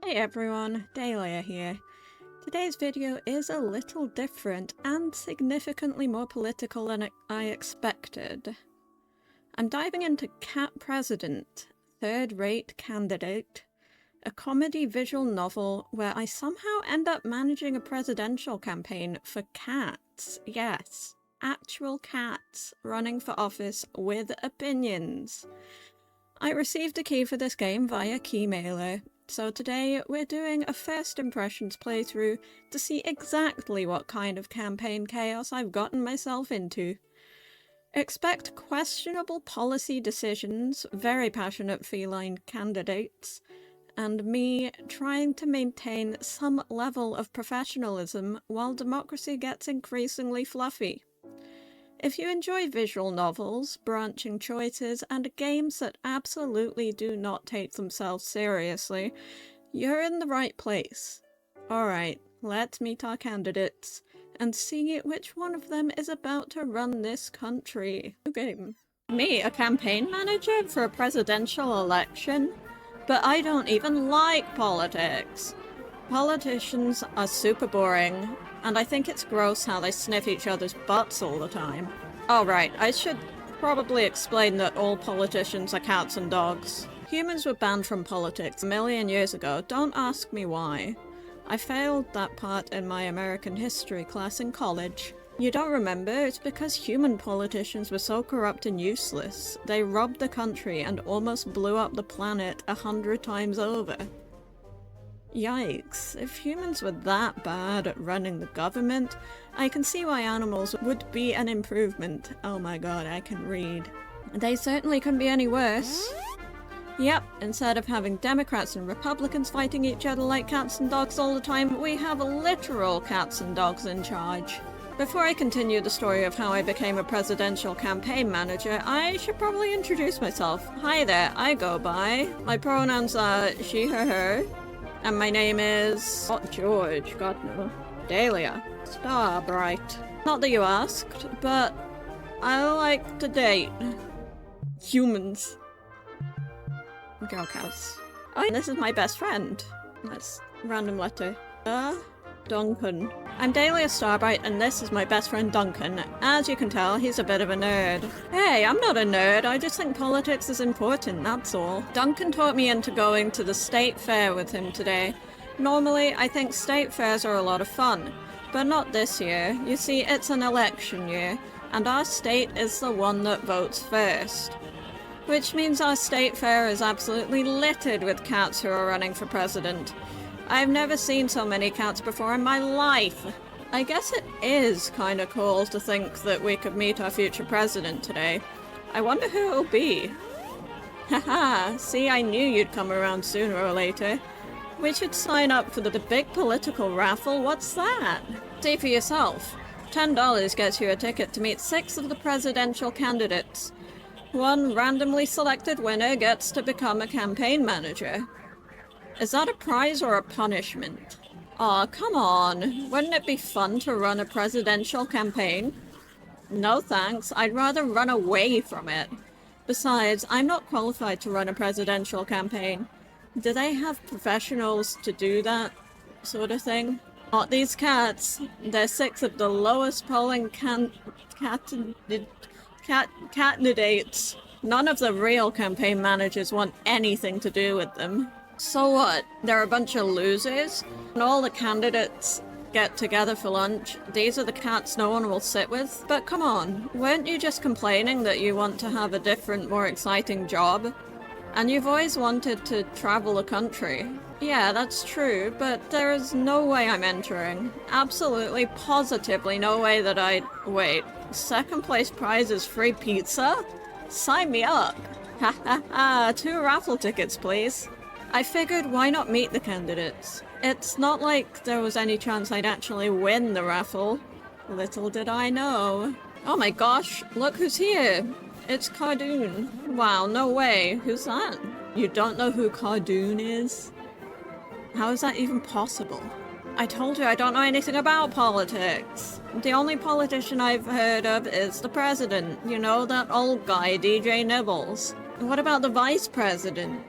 Hey everyone, Dahlia here. Today's video is a little different and significantly more political than I expected. I'm diving into Cat President, Third-Rate Candidate, a comedy visual novel where I somehow end up managing a presidential campaign for cats. Yes, actual cats running for office with opinions. I received a key for this game via Keymailer, so today we're doing a first impressions playthrough to see exactly what kind of campaign chaos I've gotten myself into. Expect questionable policy decisions, very passionate feline candidates, and me trying to maintain some level of professionalism while democracy gets increasingly fluffy. If you enjoy visual novels, branching choices, and games that absolutely do not take themselves seriously, you're in the right place. Alright, let's meet our candidates and see which one of them is about to run this country. Game. Me, a campaign manager for a presidential election? But I don't even like politics. Politicians are super boring, and I think it's gross how they sniff each other's butts all the time. Oh right, I should probably explain that all politicians are cats and dogs. Humans were banned from politics a million years ago, don't ask me why. I failed that part in my American history class in college. You don't remember? It's because human politicians were so corrupt and useless. They robbed the country and almost blew up the planet 100 times over. Yikes, if humans were that bad at running the government, I can see why animals would be an improvement. Oh my god, I can read. They certainly couldn't be any worse. Yep, instead of having Democrats and Republicans fighting each other like cats and dogs all the time, we have literal cats and dogs in charge. Before I continue the story of how I became a presidential campaign manager, I should probably introduce myself. Hi there, I go by. My pronouns are she, her, her. And my name is... not George, god no. Dahlia. Starbright. Not that you asked, but I like to date humans. Girl cows. Oh, and this is my best friend. That's random letter. Duncan. I'm Dahlia Starbright, and this is my best friend Duncan. As you can tell, he's a bit of a nerd. Hey, I'm not a nerd, I just think politics is important, that's all. Duncan taught me into going to the state fair with him today. Normally, I think state fairs are a lot of fun, but not this year. You see, it's an election year, and our state is the one that votes first. Which means our state fair is absolutely littered with cats who are running for president. I've never seen so many cats before in my life. I guess it is kinda cool to think that we could meet our future president today. I wonder who it'll be. Haha, see, I knew you'd come around sooner or later. We should sign up for the big political raffle, what's that? See for yourself. $10 gets you a ticket to meet 6 of the presidential candidates. One randomly selected winner gets to become a campaign manager. Is that a prize or a punishment? Aw, come on. Wouldn't it be fun to run a presidential campaign? No thanks, I'd rather run away from it. Besides, I'm not qualified to run a presidential campaign. Do they have professionals to do that sort of thing? Not these cats. They're 6 of the lowest polling candidates. None of the real campaign managers want anything to do with them. So what? They're a bunch of losers? And all the candidates get together for lunch. These are the cats no one will sit with? But come on, weren't you just complaining that you want to have a different, more exciting job? And you've always wanted to travel the country. Yeah, that's true, but there is no way I'm entering. Absolutely, positively no way that I'd... Wait, second place prize is free pizza? Sign me up! Ha ha ha, 2 raffle tickets please. I figured why not meet the candidates? It's not like there was any chance I'd actually win the raffle. Little did I know. Oh my gosh, look who's here! It's Cardoon. Wow, no way. Who's that? You don't know who Cardoon is? How is that even possible? I told you I don't know anything about politics. The only politician I've heard of is the president. You know, that old guy, DJ Nibbles. What about the vice president?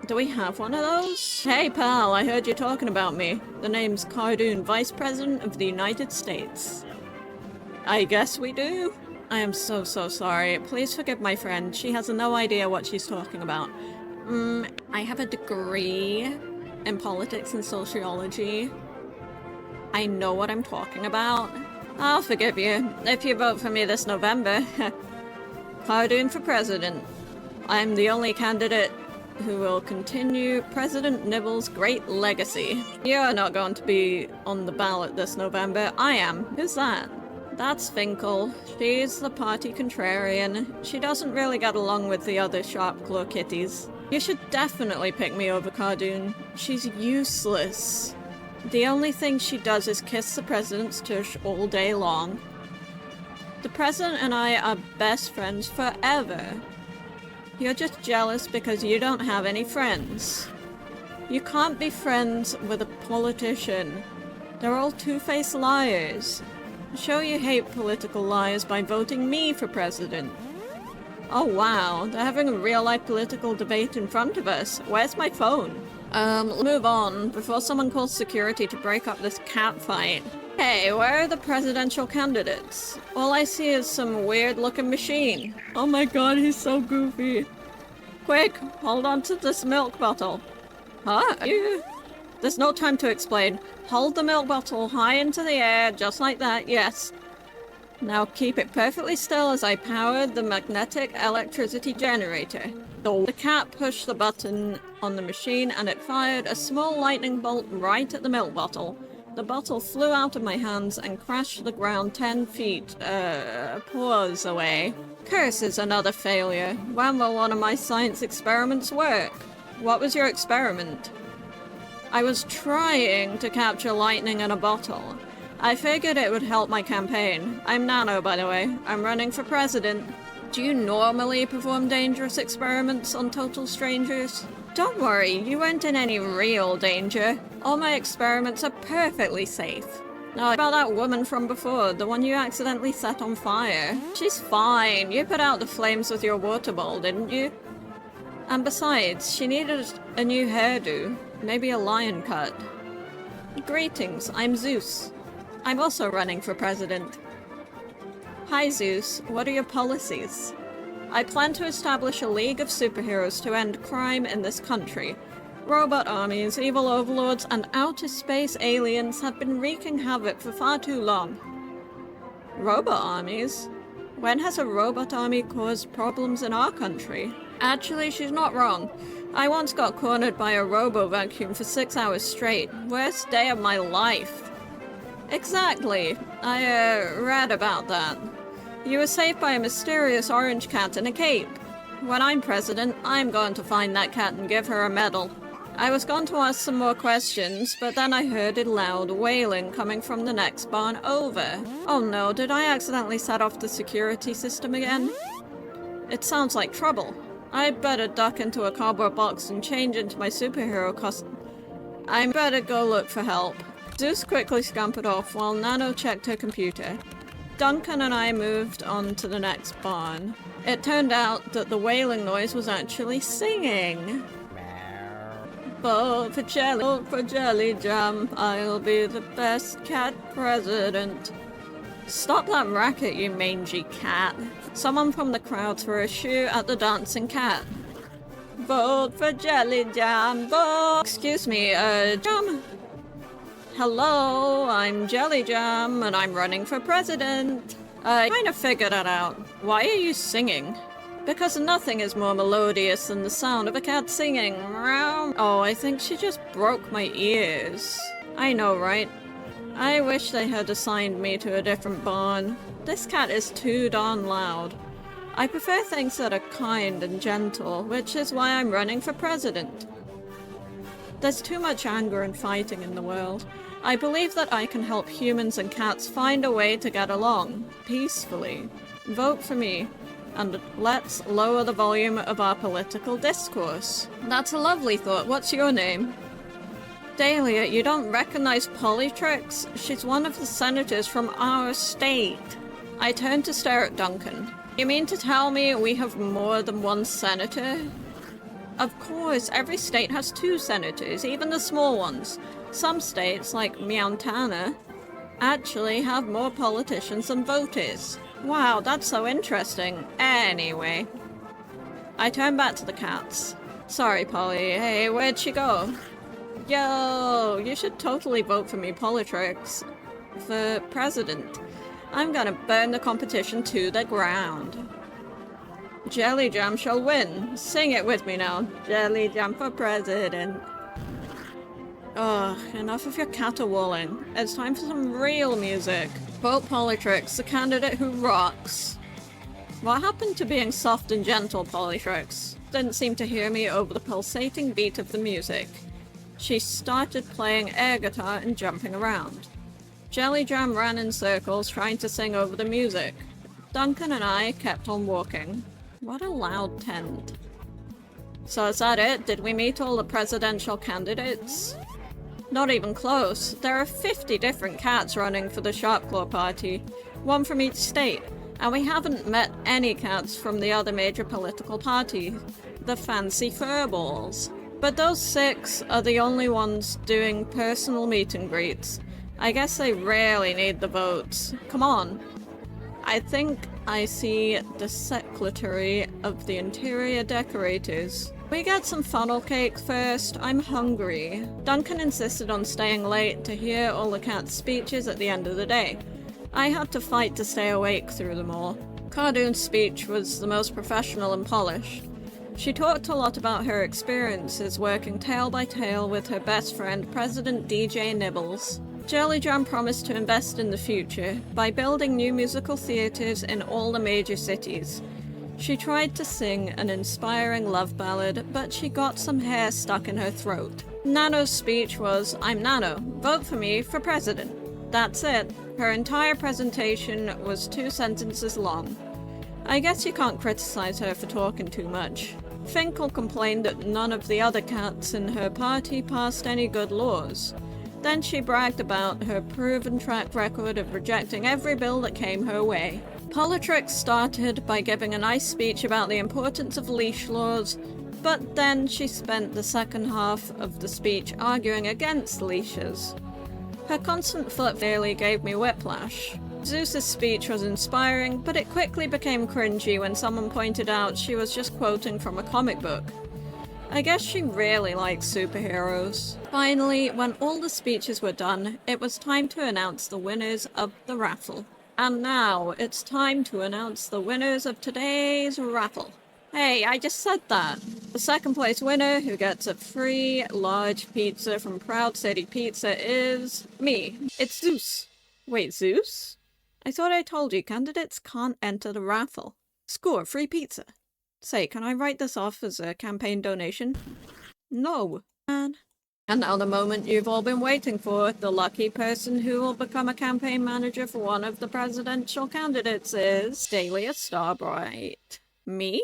Do we have one of those? Hey pal, I heard you talking about me. The name's Cardoon, Vice President of the United States. I guess we do. I am so sorry. Please forgive my friend. She has no idea what she's talking about. I have a degree in politics and sociology. I know what I'm talking about. I'll forgive you if you vote for me this November. Cardoon for president. I'm the only candidate who will continue President Nibble's great legacy. You're not going to be on the ballot this November. I am. Who's that? That's Finkel. She's the party contrarian. She doesn't really get along with the other sharp claw kitties. You should definitely pick me over Cardoon. She's useless. The only thing she does is kiss the president's tush all day long. The president and I are best friends forever. You're just jealous because you don't have any friends. You can't be friends with a politician. They're all two-faced liars. Show you hate political liars by voting me for president. Oh wow, they're having a real-life political debate in front of us. Where's my phone? Let's move on before someone calls security to break up this cat fight. Hey, where are the presidential candidates? All I see is some weird-looking machine. Oh my god, he's so goofy. Quick, hold on to this milk bottle. Huh? There's no time to explain. Hold the milk bottle high into the air, just like that, yes. Now keep it perfectly still as I power the magnetic electricity generator. The cat pushed the button on the machine and it fired a small lightning bolt right at the milk bottle. The bottle flew out of my hands and crashed to the ground 10 feet, paws away. Curses, another failure. When will one of my science experiments work? What was your experiment? I was trying to capture lightning in a bottle. I figured it would help my campaign. I'm Nano, by the way. I'm running for president. Do you normally perform dangerous experiments on total strangers? Don't worry, you weren't in any real danger. All my experiments are perfectly safe. Now, about that woman from before, the one you accidentally set on fire. She's fine. You put out the flames with your water bowl, didn't you? And besides, she needed a new hairdo. Maybe a lion cut. Greetings, I'm Zeus. I'm also running for president. Hi Zeus, what are your policies? I plan to establish a league of superheroes to end crime in this country. Robot armies, evil overlords, and outer space aliens have been wreaking havoc for far too long. Robot armies? When has a robot army caused problems in our country? Actually, she's not wrong. I once got cornered by a robo-vacuum for 6 hours straight. Worst day of my life. Exactly. I read about that. You were saved by a mysterious orange cat in a cape. When I'm president, I'm going to find that cat and give her a medal. I was going to ask some more questions, but then I heard a loud wailing coming from the next barn over. Oh no, did I accidentally set off the security system again? It sounds like trouble. I'd better duck into a cardboard box and change into my superhero costume. I better go look for help. Zeus quickly scampered off while Nano checked her computer. Duncan and I moved on to the next barn. It turned out that the wailing noise was actually singing. Vote for jelly jam, I'll be the best cat president. Stop that racket, you mangy cat. Someone from the crowd threw a shoe at the dancing cat. Vote for jelly jam, vote! Excuse me, Jam? Hello, I'm Jelly Jam, and I'm running for president. I kind of figured that out. Why are you singing? Because nothing is more melodious than the sound of a cat singing. Oh, I think she just broke my ears. I know, right? I wish they had assigned me to a different barn. This cat is too darn loud. I prefer things that are kind and gentle, which is why I'm running for president. There's too much anger and fighting in the world. I believe that I can help humans and cats find a way to get along, peacefully. Vote for me, and let's lower the volume of our political discourse. That's a lovely thought. What's your name? Dahlia, you don't recognize Polytrix? She's one of the senators from our state. I turned to stare at Duncan. You mean to tell me we have more than one senator? Of course, every state has 2 senators, even the small ones. Some states, like Montana, actually have more politicians than voters. Wow, that's so interesting. Anyway, I turn back to the cats. Sorry, Polly. Hey, where'd she go? Yo, you should totally vote for me, Politrix, for president. I'm gonna burn the competition to the ground. Jelly Jam shall win. Sing it with me now. Jelly Jam for president. Ugh, enough of your caterwauling. It's time for some real music. Vote Politrix, the candidate who rocks. What happened to being soft and gentle, Politrix? Didn't seem to hear me over the pulsating beat of the music. She started playing air guitar and jumping around. Jelly Jam ran in circles trying to sing over the music. Duncan and I kept on walking. What a loud tent. So is that it? Did we meet all the presidential candidates? Not even close. There are 50 different cats running for the Sharpclaw Party, one from each state, and we haven't met any cats from the other major political party, the fancy furballs. But those 6 are the only ones doing personal meet and greets. I guess they really need the votes. Come on. I think I see the secretary of the interior decorators. We get some funnel cake first. I'm hungry. Duncan insisted on staying late to hear all the cats' speeches at the end of the day. I had to fight to stay awake through them all. Cardoon's speech was the most professional and polished. She talked a lot about her experiences working tail by tail with her best friend, President DJ Nibbles. Jelly Jam promised to invest in the future by building new musical theaters in all the major cities. She tried to sing an inspiring love ballad, but she got some hair stuck in her throat. Nano's speech was, "I'm Nano. Vote for me for president." That's it. Her entire presentation was 2 sentences long. I guess you can't criticize her for talking too much. Finkel complained that none of the other cats in her party passed any good laws. Then she bragged about her proven track record of rejecting every bill that came her way. Politrix started by giving a nice speech about the importance of leash laws, but then she spent the second half of the speech arguing against leashes. Her constant foot daily gave me whiplash. Zeus's speech was inspiring, but it quickly became cringy when someone pointed out she was just quoting from a comic book. I guess she really likes superheroes. Finally, when all the speeches were done, it was time to announce the winners of the raffle. And now, it's time to announce the winners of today's raffle. Hey, I just said that! The second place winner, who gets a free large pizza from Proud City Pizza, is me. It's Zeus. Wait, Zeus? I thought I told you candidates can't enter the raffle. Score free pizza. Say, can I write this off as a campaign donation? No. Man. And now the moment you've all been waiting for, the lucky person who will become a campaign manager for one of the presidential candidates is Dahlia Starbright. Me?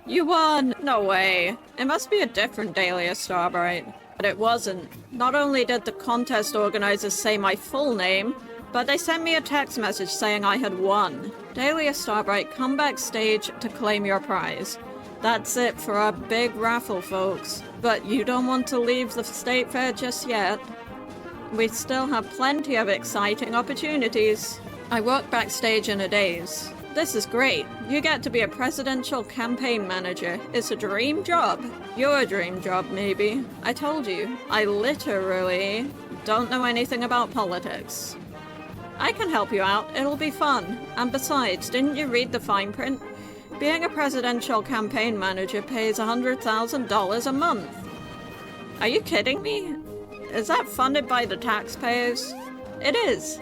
You won! No way. It must be a different Dahlia Starbright. But it wasn't. Not only did the contest organizers say my full name, but they sent me a text message saying I had won. Dahlia Starbright, come backstage to claim your prize. That's it for our big raffle, folks. But you don't want to leave the state fair just yet. We still have plenty of exciting opportunities. I work backstage in a daze. This is great. You get to be a presidential campaign manager. It's a dream job. Your dream job, maybe. I told you, I literally don't know anything about politics. I can help you out. It'll be fun. And besides, didn't you read the fine print? Being a presidential campaign manager pays $100,000 a month. Are you kidding me? Is that funded by the taxpayers? It is.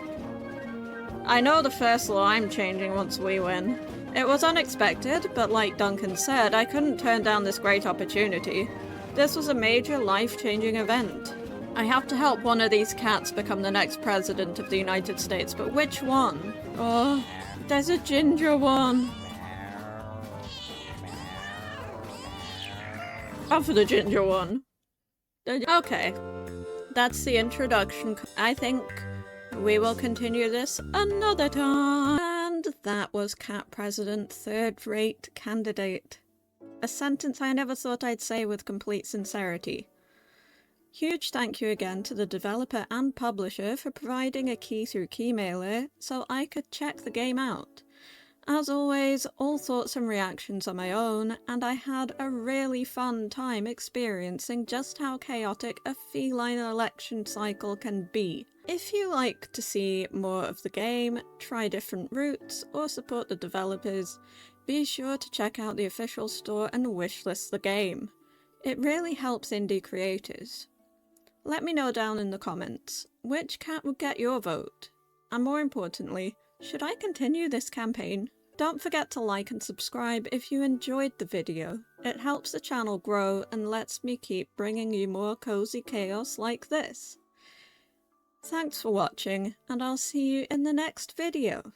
I know the first law I'm changing once we win. It was unexpected, but like Duncan said, I couldn't turn down this great opportunity. This was a major life-changing event. I have to help one of these cats become the next president of the United States, but which one? Oh, there's a ginger one. Oh, for the ginger one. Okay, that's the introduction. I think we will continue this another time. And that was Cat President, third-rate candidate. A sentence I never thought I'd say with complete sincerity. Huge thank you again to the developer and publisher for providing a key through Keymailer so I could check the game out. As always, all thoughts and reactions are my own, and I had a really fun time experiencing just how chaotic a feline election cycle can be. If you like to see more of the game, try different routes, or support the developers, be sure to check out the official store and wishlist the game. It really helps indie creators. Let me know down in the comments, which cat would get your vote? And more importantly, should I continue this campaign? Don't forget to like and subscribe if you enjoyed the video. It helps the channel grow and lets me keep bringing you more cozy chaos like this. Thanks for watching, and I'll see you in the next video.